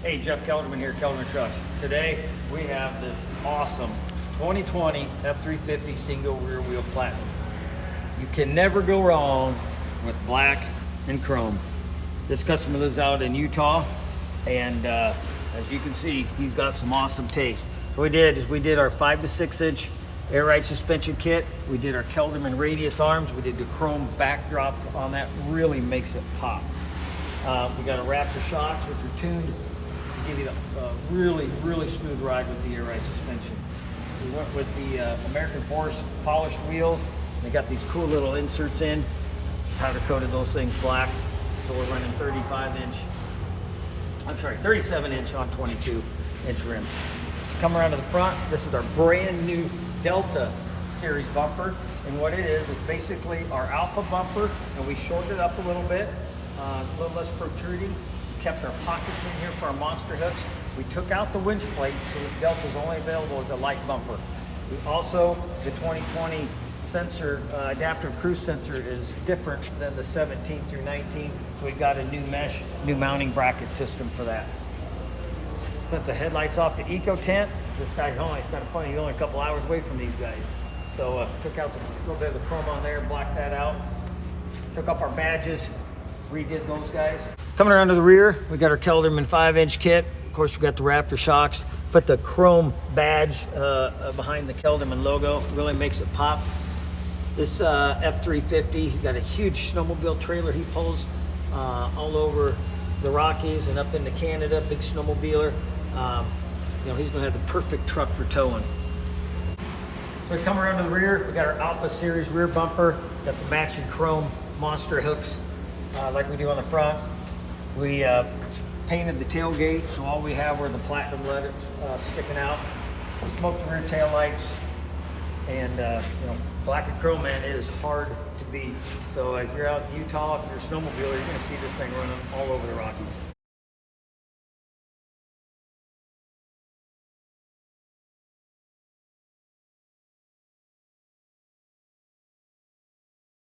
Hey, Jeff Kelderman here, Kelderman Trucks. Today we have this awesome 2020 F-350 single rear wheel platinum. You can never go wrong with black and chrome. This customer lives out in Utah, and as you can see, he's got some awesome taste. So what we did our 5 to 6 inch air ride suspension kit. We did our Kelderman radius arms. We did the chrome backdrop on that. Really makes it pop. We got a Raptor shocks, which are tuned to give you a really smooth ride with the air ride suspension. We went with the American Force polished wheels. They got these cool little inserts in. Powder coated those things black. So we're running 37 inch on 22 inch rims. Come around to the front. This is our brand new Delta series bumper. And what it is, it's basically our Alpha bumper, and we shortened it up a little bit, a little less protruding. We kept our pockets in here for our monster hooks. We took out the winch plate, so this Delta is only available as a light bumper. We also, the 2020 sensor, adaptive cruise sensor is different than the 17 through 19, so we got a new mesh, new mounting bracket system for that. Sent the headlights off to Eco Tent. This guy's only, it's kind of funny, he's only a couple hours away from these guys. So took out a little bit of the chrome on there, blacked that out. Took off our badges, redid those guys. Coming around to the rear, we got our Kelderman 5-inch kit. Of course, we got the Raptor shocks. Put the chrome badge behind the Kelderman logo. Really makes it pop. This F-350 got a huge snowmobile trailer he pulls all over the Rockies and up into Canada. Big snowmobiler. You know, he's going to have the perfect truck for towing. So we come around to the rear. We got our Alpha series rear bumper. Got the matching chrome monster hooks like we do on the front. We painted the tailgate, so all we have were the platinum letters sticking out. We smoked the rear tail lights, and you know, black and chrome, man, it is hard to beat. So if you're out in Utah, if you're a snowmobiler, you're going to see this thing running all over the Rockies.